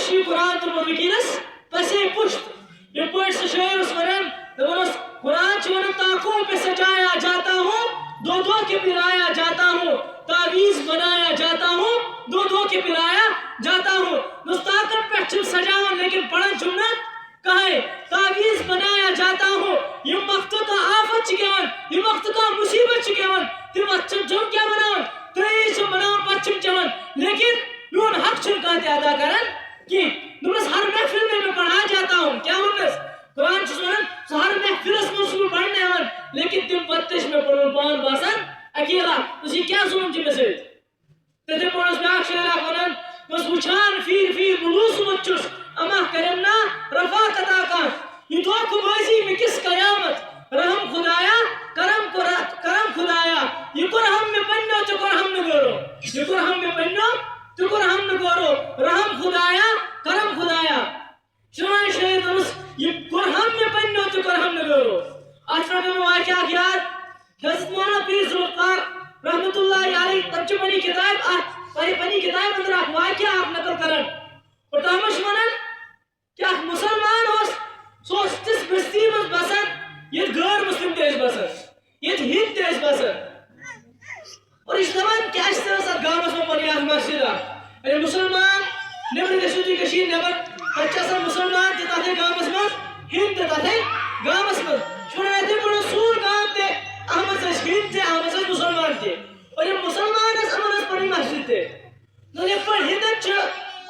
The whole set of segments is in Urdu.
یہ قرآن تو ونکس پسے پشت یہ پہ سہ شاعر ونان دپان قرآن ونان تاکوں پہ سجایا جاتا ہوں دو دو کے پلایا جاتا ہوں تعویذ بنایا جاتا ہوں دو دو کے پلایا جاتا ہوں مستاقن پہ سجاون لیکن پڑھن چھنا کہیں تعویذ بنایا جاتا ہوں یہ وقت کا آفت گیون یہ وقت کا مصیبت گیون تم اچھم جم کیا بناون تیز بناون پچھم چون لیکن میون حق چھن کہتے ادا کرن کہ دمس ہر محفل میں پڑھا جاتا ہوں کیا ونس قرآن چھس ونان ہر محفلس میں پڑھنے آن لیکن تم پتش میں پڑھن پان باسان اکیلا اسی کیا ظلم چھ مے تتھے پانس بیاکھ شعر ونان بس وچھان پھیر پھیر بلوس مچس اما کرم نا رفاقت آکان یہ دھوکھ بازی میں کس قیامت رحم خدایا کرم خدایا یہ قرآن میں پنو تو قرآن میں گورو یہ قرآن میں پنو تو قرآن میں گورو رحم خدایا کرم خدایا شمع شہید اس یہ قرآن میں پنو تو قرآن میں گورو آٹھرہ میں واقعہ یاد حضرت مولانا پیر ذوالفقار رحمت اللہ علیہ تب چھ پنی کتاب اندر آپ واقعہ آپ نقل کرن اور تامش ونان کیا مسلمان ہوس سو تس بستی مز بسان یہ غیر مسلم تیز بسان یہ ہند تیز بسان اور اس دوران کیا اس طرح سے گامس میں پنیاز مسجد یعنی مسلمان نبر گشتی کشیر نبر بچہ سا مسلمان تتا تھے گامس میں ہند تتا تھے گامس میں چھوڑے تھے بڑا سور گام تھے احمد سے ہند تھے احمد سے مسلمان تھے اور یہ مسلمان اس امن اس پنی مسجد تھے تو یہ پر ہندن چھو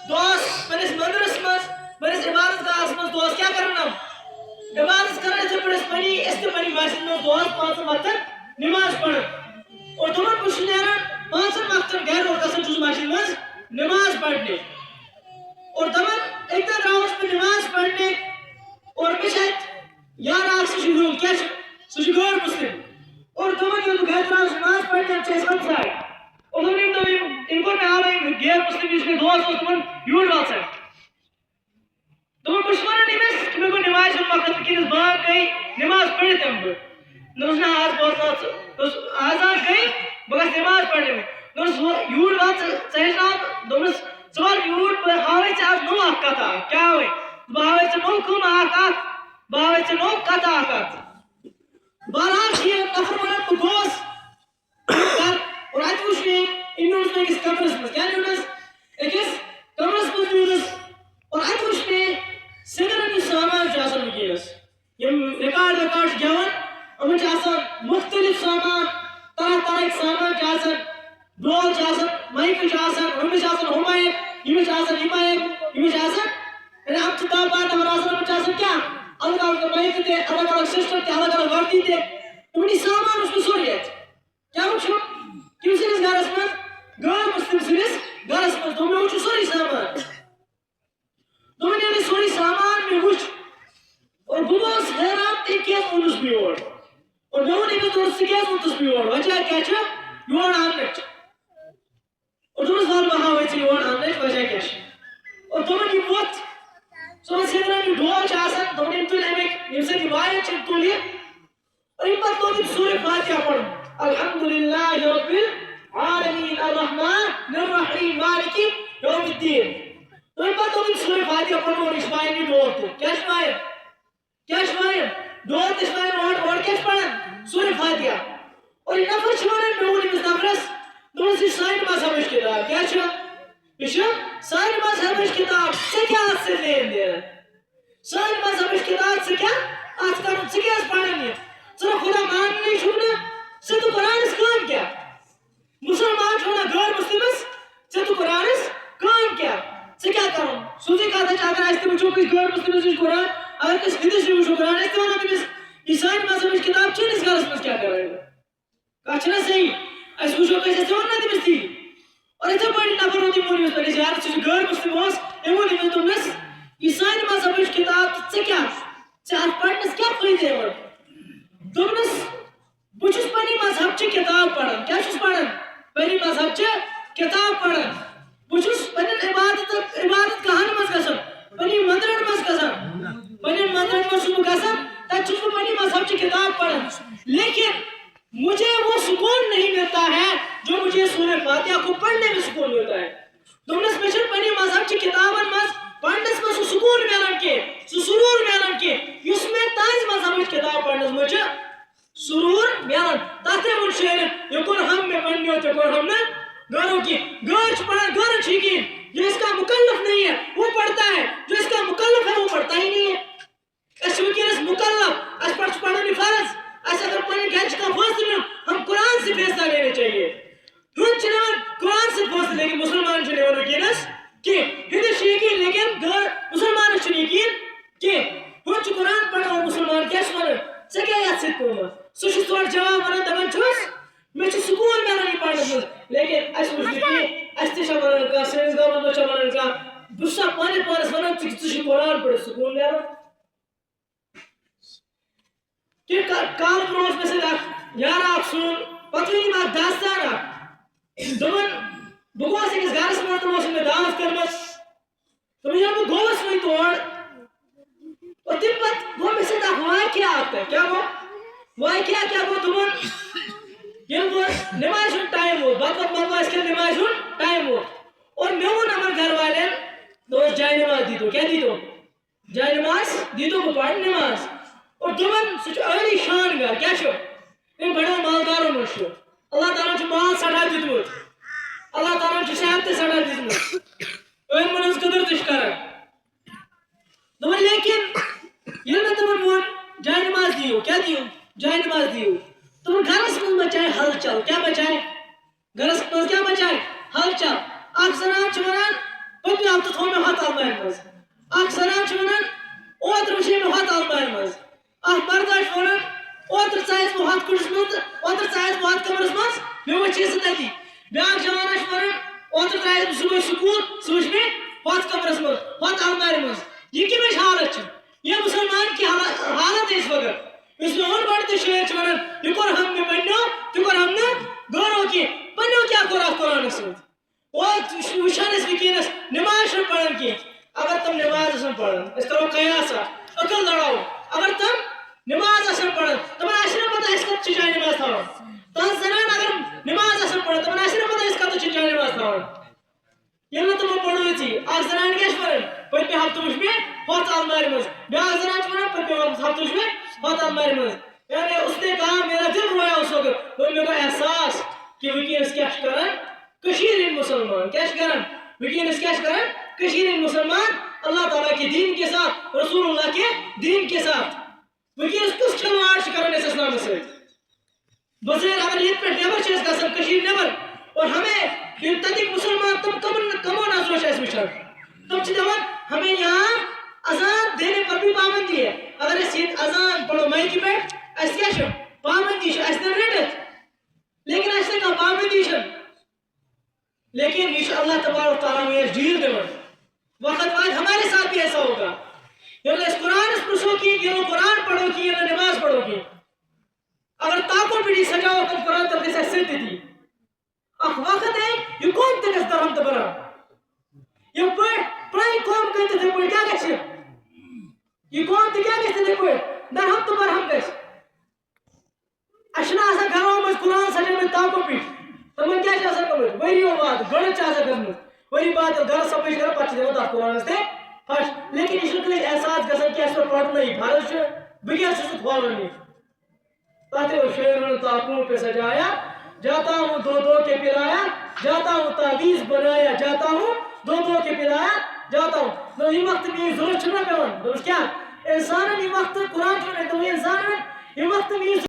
دوست پنیس مندرس مز پنیس عبادت کا آسمس دوست کیا کرنا عبادت کرنے سے پنیس پنی اس کے پنی مسجد میں دوست پانچ وقت نماز پڑھن اور دونوں کچھ نیران پانچ وقت گھر اور قسم چوز مسجد مز نماز پڑھنے اور دمن ایک دن راوس میں نماز پڑھنے اور بشت یار آگ سے شروع کیا سوچی غیر مسلم اور دمن یہ گھر راوس نماز پڑھنے ہم چیز بند سائے اور دمن ان کو میں آ رہے غیر مسلم جس میں دوست اور دمن یور ڈال سائے دمن کچھ مانا نماز کہ میں کو نماز ہم وقت کی نس باغ گئی نماز پڑھتے ہم نماز نے آج بہت آزاد گئی بگس نماز پڑھنے میں نماز یور ڈال سہجنا دمن سوال یور پر ہاوے سے آج نو آکا تھا کیا ہوئے باوے سے نو کم آکا باوے سے نو کتا آکا باران یہ نفر منا تو گوز اور آج کچھ میں انہوں نے کس کمرس میں کیا نیونس ایکس کمرس میں نیونس اور آج کچھ میں سنگرنی سامان جاسن مکینس یہ ریکارڈ گیون ہمیں جاسن مختلف سامان طرح طرح سامان جاسن ڈول جاسن مائک جاسن ہمیں جاسن ہمائک یہ جاسن ہمائک یہ جاسن یعنی آپ کتاب بات ہمارا آسان میں جاسن کیا الگ الگ مائک تھے الگ الگ سسٹم تھے الگ الگ وردی تھے انہی سامان اس میں سوری ہے کیا مجھو کیوں سنس گارس میں غیر مسلم سنس گارس میں تو میں اچھو سوری سامان تو میں نے سوری سامان میں اچھ اور بہت حیران تھے کیا انس بیوڑ اور میں انہیں کہ تو سکیا انس بیوڑ وجہ کیا چھو یوڑ آنٹ اور تم اس بار بہا ہوئے چھے یوڑ آنٹ وجہ کیا چھو اور تم نے بہت سو میں سیدرہ نے ڈھول چاہسن تم نے انتو لیمک یہ سے روایت چھے تو لیا اور ان پر تو نے سورہ فاتحہ پڑھ الحمدللہ رب العالمین الرحمن الرحیم مالک یوم الدین تو ان پر تو نے سورہ فاتحہ پڑھ اور اشمائن نے ڈھول تو کیا اشمائن ڈھول اشمائن اور کیا پڑھن سورہ فاتحہ اور ان نفر چھوڑن ڈھول اس نفرس دونوں سے سائن مذہب اس کتاب کیا چھو بشو سائن مذہب اس کتاب سے کیا آج سے لین دے رہا سائن مذہب اس کتاب سے کیا آج کرن سے کیا آج پڑھنی صرف خدا مان نہیں چھوڑنا سے تو قرآن اس کام کیا مسلمان چھوڑنا غیر مسلمس سے تو قرآن اس کام کیا سے کیا کروں سوزی کہا تھا چاہتا ہے اس میں کس غیر مسلمس اس قرآن اگر کس حدیث میں قرآن اس میں بھی یہ سائن مذہب اس کتاب چھین اس گھر اس میں کیا کر رہے ہیں کہا چھنا صحیح اس وچھو کیسے سے ورنہ دی بستی اور اتنا بڑی نفر ہوتی مونی اس پر زیارت سے غیر مسلم ہوس ایمونی میں تم نس یہ سائن مذہب اس کتاب سے کیا سے آج پڑھنس کیا فائدے اور تم نس بچس پنی مذہب چھ کتاب پڑھن کیا چس پڑھن پنی مذہب چھ کتاب پڑھن بچس پنی عبادت کہان مز گسن پنی مندرن مز گسن پنی مندرن مز گسن تک چس پنی مذہب چھ کتاب پڑھن لیکن مجھے وہ سکون نہیں ملتا ہے جو مجھے سورہ فاتحہ کو پڑھنے میں سکون ملتا ہے تم نے اسپیشل پنی مذہب چھ کتاب پانس ونان ژٕ قرآن پڑھ سکون نیران کہ کال برونٛٹھ مےٚ سۭتۍ اکھ یارا اکھ سون پتہٕ ؤنِم اکھ داستان اکھ دوٚپُن بہٕ گوس أکِس گرس منٛز تِمو ٲسۍ مےٚ دعوت کٔرمٕژ دوٚپُن ییٚلہِ بہٕ گوٚوُس وۄنۍ تور اور تمہِ پتہٕ گوٚو مےٚ سۭتۍ اکھ واقعہ اکھ تتہِ کیٛاہ گوٚو واقعہ کیٛاہ گوٚو دوٚپُن ییٚلہِ بہٕ نمازِ ہُنٛد ٹایم ووت بتہٕ وتہٕ مۄکلٲو اَسہِ کھٮ۪تھ نمازِ ہُنٛد ٹایم ووت اور مےٚ ووٚن یِمن گھر والٮ۪ن دوٚپُس جاے نماز دیٖتو کیٛاہ دیٖتو جاے نماز دیٖتو بہٕ پرٕ نماز اور دوٚپُن سُہ چھُ عٲلی شان گھر کیٛاہ چھُ أمۍ بڑیو مالدارو منٛز چھُ اللہ تعالیٰ چھُ مال سٮ۪ٹھاہ دیُتمُت اللہ تعالیٰ چھُ صحت تہِ سٮ۪ٹھاہ دِژمٕژ أمۍ مٔنٛز قدر تہِ چھُ کران دوٚپُن لیکن ییٚلہِ مےٚ تِمن ووٚن جاے نماز دِیِو کیٛاہ دِیِو جاے نماز دِیِو دوٚپُن گرس منٛز بچاے ہلچل کیٛاہ بچاے گرس منٛز کیٛاہ بچاے ہلچل اکھ زنان چھِ ونان پٔتمہِ ہفتہٕ تھوٚو مےٚ ہۄتھ المارِ منٛز اکھ زنان چھِ ونان اوترٕ وٕچھے مےٚ ہۄتھ المارِ منٛز اکھ مرداہ چھُ ونان اوترٕ ژایس بہٕ ہۄتھ کُٹھِس منٛز تہٕ اوترٕ ژایس بہٕ ہۄتھ کمرس منٛز مےٚ وٕچھے سُہ تتی بیٛاکھ جوانا چھُ ونان اوترٕ درٛایس بہٕ صبحٲے سکوٗل سُہ وٕچھ مےٚ ہۄتھ کمرس منٛز ہۄتھ المارِ منٛز یہ کمِچ حالت چھِ یہ مسلمان کی حالت ہے اس وقت اس میں اور بڑھتے شعر چھِ ونان یہ کوٚر ہم نے پنٛنیو تہِ کوٚر ہم نہٕ غٲرو کینٛہہ پنٛنیو کیٛاہ کوٚر اتھ قرآنس سۭتۍ وٕچھان أسۍ وٕنکیٚنس نماز چھنہٕ پران کینٛہہ اگر تم نماز آسن پران أسۍ کرو قیاسا عقل لڑاو اگر تم نماز آسن پران تمن آسہِ نہٕ پتہ أسۍ کتھ چھِ جاے نماز تھاوان تہنٛز زنان اگر نماز آسن پران تمن آسہِ نہٕ پتہ أسۍ کتھ چھِ جاے نماز تھاوان ییٚلہِ نہٕ تمو پوٚرمُتٕے اکھ زنان کیٛاہ چھِ ونان پٔتمہِ ہفتہٕ وٕچھ مےٚ ہۄتھ المارِ منٛز بیٛاکھ زنان چھِ ونان پٔتمہِ ہفتہٕ وٕچھ مےٚ ہۄتھ المارِ منٛز یعنی اس نے کہا میرا دل رویا اس وقت اور میرا احساس کہ وٕنکیٚنس کیٛاہ چھِ کران کٔشیٖرِ ہٕنٛدۍ مُسلمان کیٛاہ چھِ کران وٕنکیٚنس کیٛاہ چھِ کران کٔشیٖرِ ہٕنٛدۍ مُسلمان اللہ تعالیٰ کے دین کے ساتھ رسول اللہ کے دین کے ساتھ وٕنکیٚنس کُس کھلواڑ چھُ کران أسۍ اسلامس سۭتۍ بظٲہر اگر ییٚتہِ پٮ۪ٹھ نٮ۪بر چھِ أسۍ گژھان کٔشیٖرِ نٮ۪بر اور ہمیں تتِکۍ مُسلمان تم کمو نظرو چھِ اَسہِ وٕچھان تم چھِ دپان ہمیں یہاں اذان دینے پر بھی پابندی ہے اگر أسۍ ییٚتہِ اذان پڑو مایکہِ پٮ۪ٹھ اَسہِ کیٛاہ چھُ پابندی چھِ اَسہِ دِن رٔٹِتھ لیکن اَسہِ نہٕ کانٛہہ پابندی چھنہٕ لیکن یہ اللہ تبارک تعالیٰ میں ڈیل دِوان وقت بعد ہمارے ساتھ بھی ایسا ہوگا ییٚلہِ أسۍ قرآنس پرژھو کینٛہہ ییٚلہِ نہٕ قرآن پڑھو کینٛہہ ییٚلہِ نہٕ نماز پڑھو کینٛہہ اگر تاکو پیٹھی سجاوو تِم قرآن تِم گژھِ اَسہِ سۭتۍ تتی اکھ وقت ہے یہ قوم تہِ گژھِ درہم تہٕ برہم یِتھ پٲٹھۍ پرٛانہِ قوم گٔے تِتھٕے پٲٹھۍ کیٛاہ گژھِ یہ قوم تہِ کیٛاہ گژھِ تِتھٕے پٲٹھۍ درہم تہٕ برہم گژھِ اَسہِ چھِنہٕ آسان گرو منٛز قرآن سجٲومٕتۍ تاکو پیٹھی تِمن کیٛاہ چھِ آسان گٔمٕتۍ ؤرِیو وادٕ گٔڑٕتھ چھِ آسان گٔژھمٕژ ؤری بعد ییٚلہِ گرٕ صفٲیی چھِ کران پتہٕ چھِ دِوان تتھ قرآنس تہِ پھش لیکن یہ چھُنہٕ کٲنٛسہِ احساس گژھان کہِ اَسہِ پٮ۪ٹھ پرنٕے فرض چھُ بہٕ کیٛاہ چھُس کھولان یہِ تتھ شعر طاقوں پہ سجایا جاتا ہوں دو دو کے پلایا جاتا ہوں تعویذ بنایا جاتا ہوں دو دو کے پلایا جاتا ہوں یہ وقت میری ضرورت چھُنہ پیوان دوٚپُس کیٛاہ اِنسانن یہِ وقت قرآن چھُ انسانن یہِ وقت میری